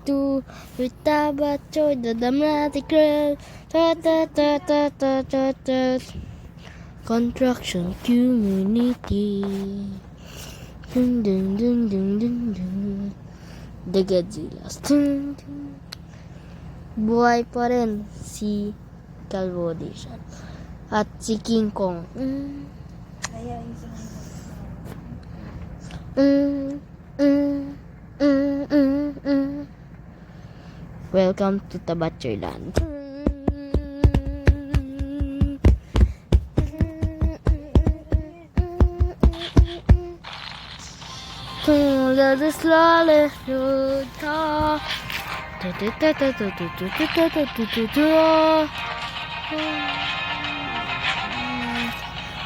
to with the batchoy, the dramatic girl. Ta ta ta ta ta ta ta. Construction community. Dun dun dun dun dun dun. The Godzillas. Dun dun. Buhay pa rin si Calvo Audition at si King Kong. Welcome to Tabatchoy Land. Let us slowly talk.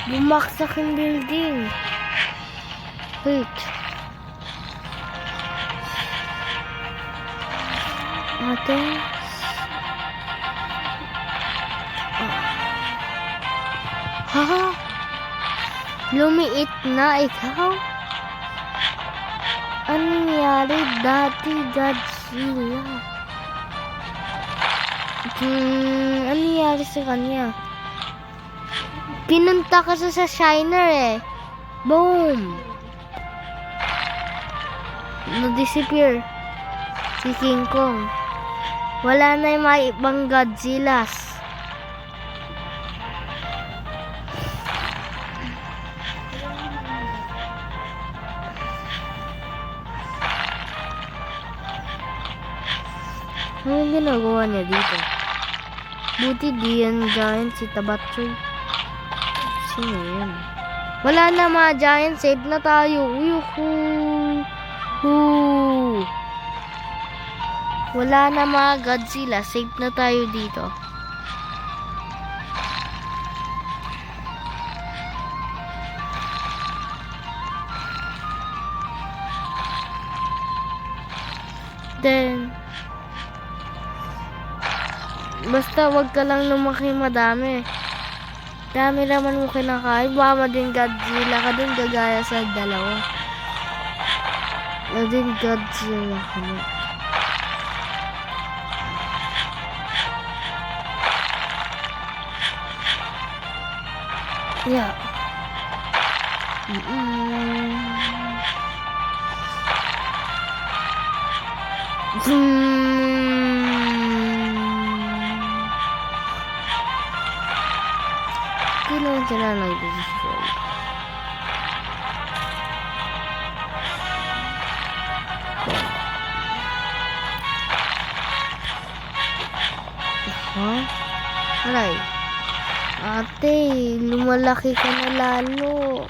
Bumaksak yung building. Wait. Ate. Ha? Lumiit na ikaw? Ano nangyari dati, Godzilla? Ano nangyari sa kanya? Pinunta ka sa Shiner eh. Boom! Na-disappear si King Kong. Wala na yung mga ibang Godzillas. Anong ginagawa niya dito? Buti di yan giant si Tabatchoy. Sino yun? Wala na mga giant. Save na tayo. Yuhuu! Wala na mga Godzilla. Save na tayo dito. Then, basta wag ka lang lumaki madami. Dami naman mo kinakain. Baka din Godzilla ka din gagaya sa dalawa. Din Godzilla ka na. Yeah. Kailangan sila nag-destroy. Huh? Alay. Ate, lumalaki ka na lalo.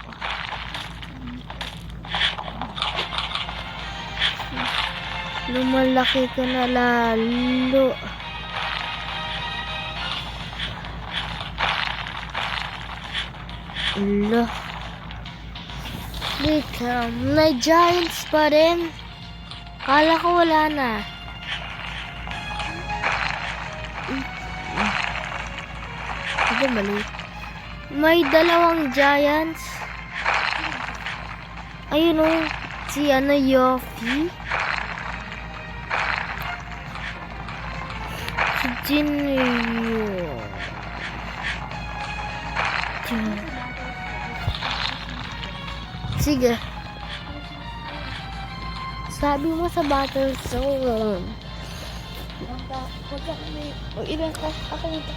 Lumalaki ka na lalo. Allah. Wait, may giants pa rin. Kala ko wala na. Ito mali. May dalawang giants. Ayun o. Si Yofi. Si Jinryu. Sige. Sabi mo sa battle zone. Ilan ka? Ako nito.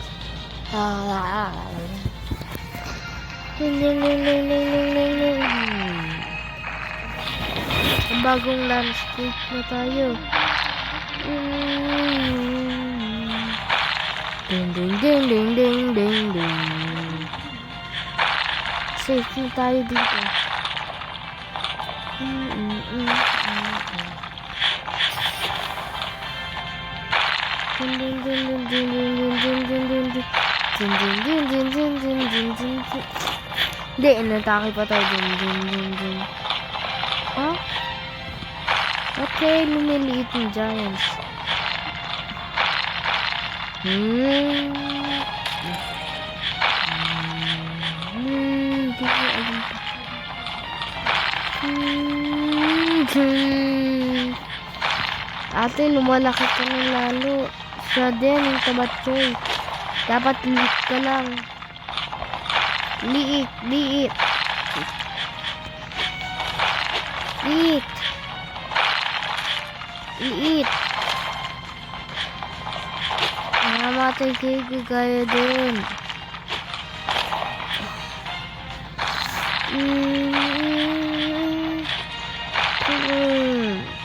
Bagong landscape na tayo. Ding ding ding ding ding ding ding. Safe na tayo dito. Hindi, inatake pa tayo. Ha? Okay, lumiliit yung giants. Hindi ko alam pa. Ate, lumalaki ka na lalo. Siya din, yung tabatsoy. Dapat liit ka lang. Liit, liit. Liit. Liit. Namatay kayo gaya dun.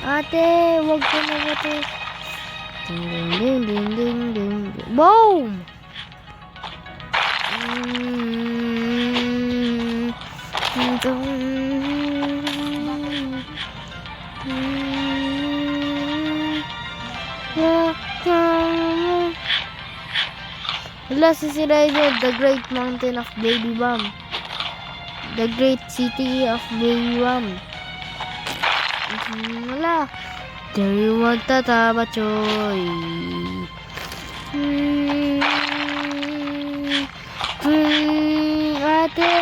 Ate, wag ka na ate. Ding ding ding ding ding ding. Boom! Wala, sisirain niyo the Great Mountain of Baby Bum. The Great City of Baby Bum. Wala. There you want tatabatsoy. Ate.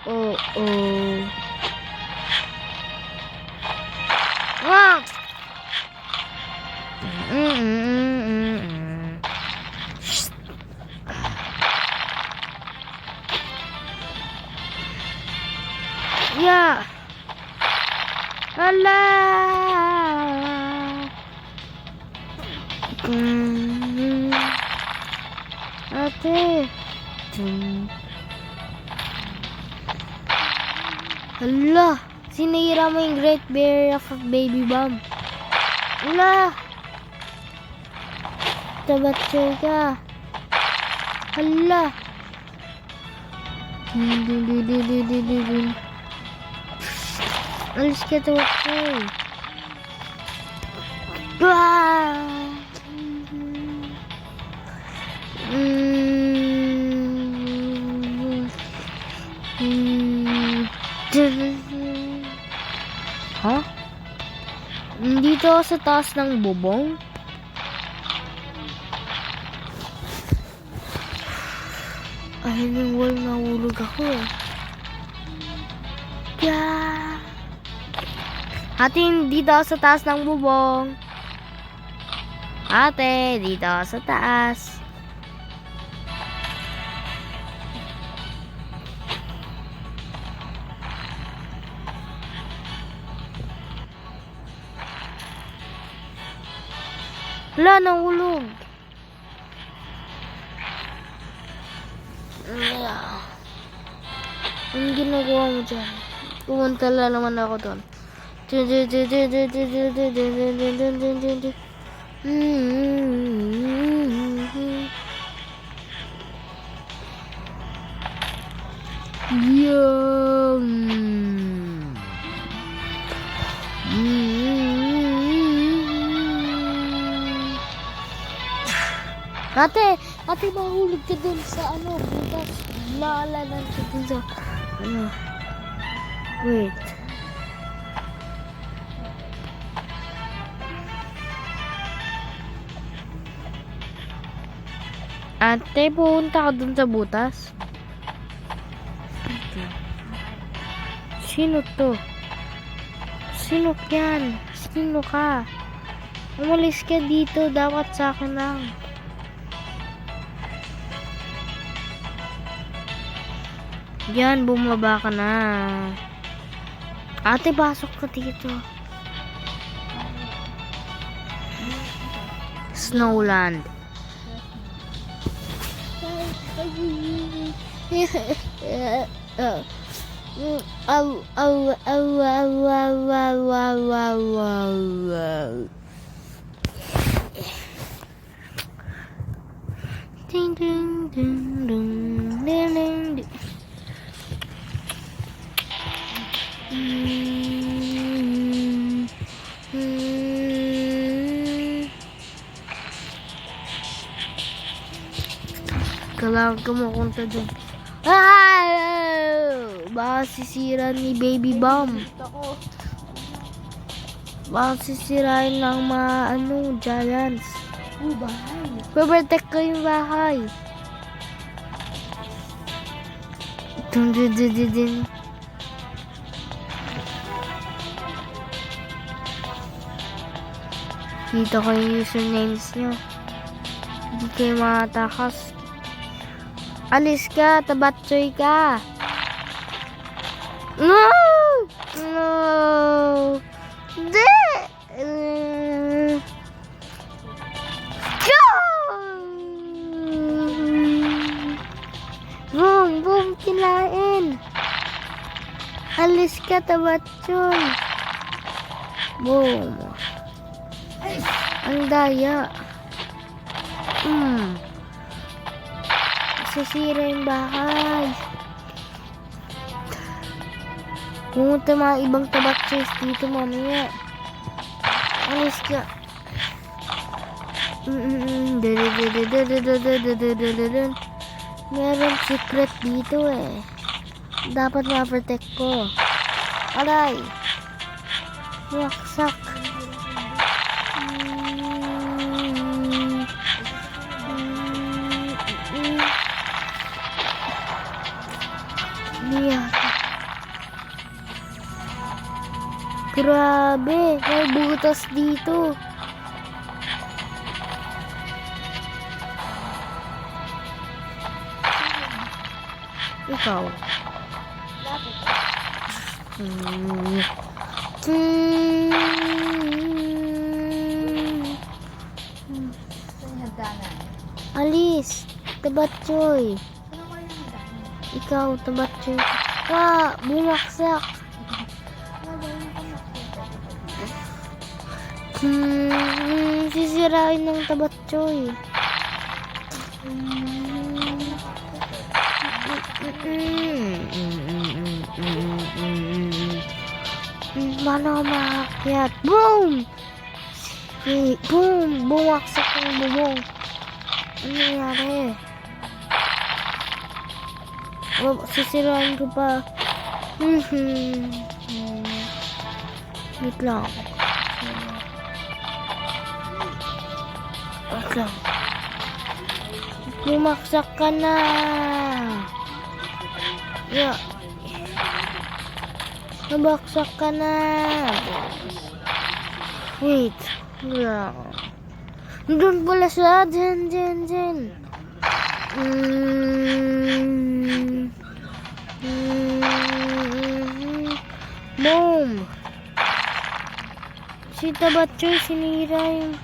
Oh, oh. Wah! Yeah. Hala. Ate. Hala. Sinira mo yung Great Barrier of Baby Bum. Hala. Tabatsoy ka. Hala. Alis ka tabatsoy. Ha? Dito ako sa taas ng bubong? Ay, nang wall, nahulog ako eh. Yeah. Ate, dito ako sa taas ng bubong. Ate, dito ako sa taas. Wala, nahulog. Anong ginagawa mo dyan? Pumunta lang naman ako doon. Ate, mahulog ka dun sa butas. Laalanan ka dun sa, wait. Ate, pupunta ka dun sa butas. Sino to? Sino yan? Sino ka? Umalis ka dito, dapat sa akin lang. Yan, bumaba ka na. Ate, pasok ka dito. Snowland. Ding ding ding ding ding ding. Kailangan kumukunta dun. Baka sisira ni Baby Bum. Baka sisirain ng mga giants. Bahay. Protect ko yung bahay. Dun dun dun dun dun. Kita ko yung usernames nyo. Hindi kayo makatakas. Alis ka, tabatsoy ka. No! No! Hindi! Go! Boom! Boom! Kinain! Alis ka, tabatsoy. Boom! Ang daya. Sisira yung bahay. Pumunta mga ibang tabatsoys dito mamaya. Alis ka. Meron secret dito eh. Dapat ma-protect ko. Aray. Waksak. Grabe, may butas dito. Ikaw. Alis, tabatsoy. Ikaw, tabatsoy. Bumaksak. Sisirain ng tabatsoy. Paano makakyat? Boom! Boom! Bumaksak yung bubong. Ano nangyari? Sisirain ko pa. Wait lang. Bumaksak ka na. Yeah. Nabaksak ka na. Wait. Yeah. Doon pala siya. Dyan. Boom. Si tabatsoy sinira yung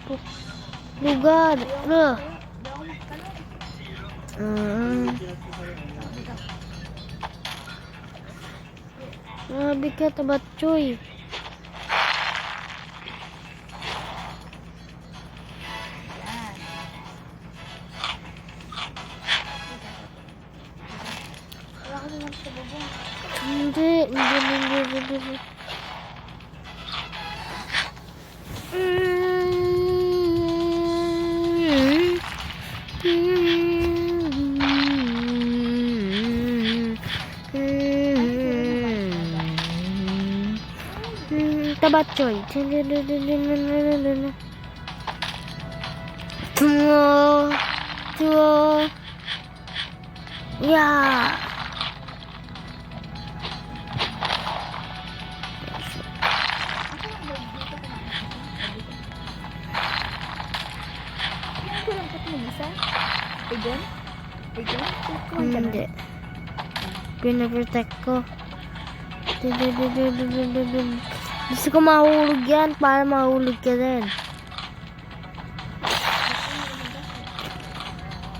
lugar. Grabe ka, tabatsoy. Hindi. Tabatsoy. Yeah. Hindi. Pinaprotect ko. Gusto ko mahulog yan para mahulog ka din.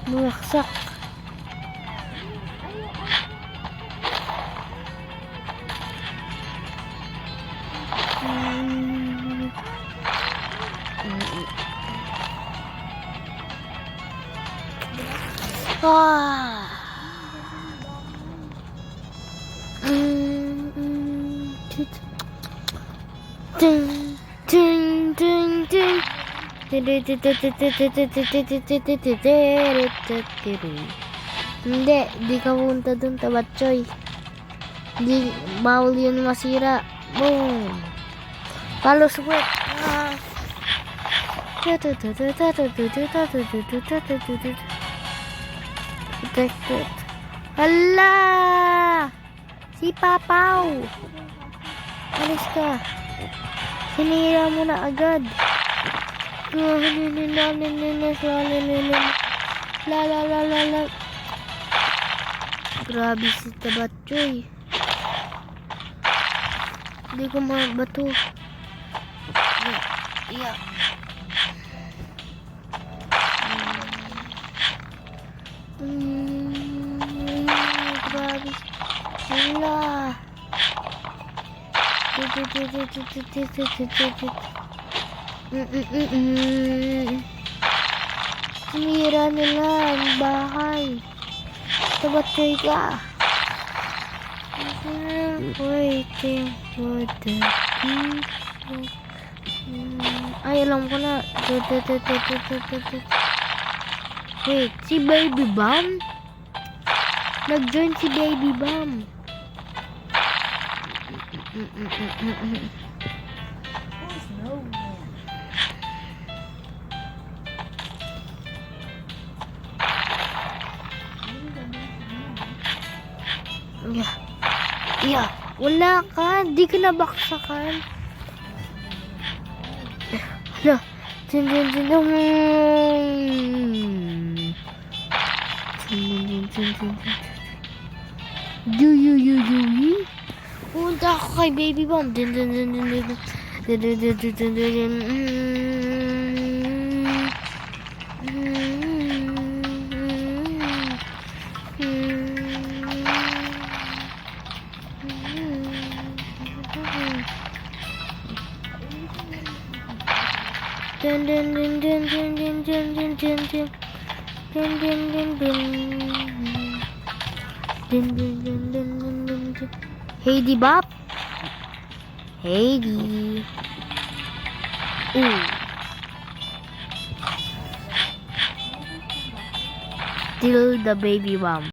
Bumaksak. Hindi, di ka punta dun, tabatsoy. Di, bawal yun masira. Boom. Palo sweat. Protected. Hala! Si Papaw! Alis ka. Sinira mo na agad. La la la la la. Grabe si Tabatchoy. Hindi ko mabato. Yeah. Grabe. Wala. Sinira nila ang bahay. Tabatchoy ka. Waiting for the people. Ay, alam ko na. Wait, si Baby Bam? Nag-join si Baby Bam. Yeah, wala ka. Di ka nabaksakan. Hala. Punta ako kay Baby Bam. Heidi Bop. Heidi. Ooh. Still the Baby Bam.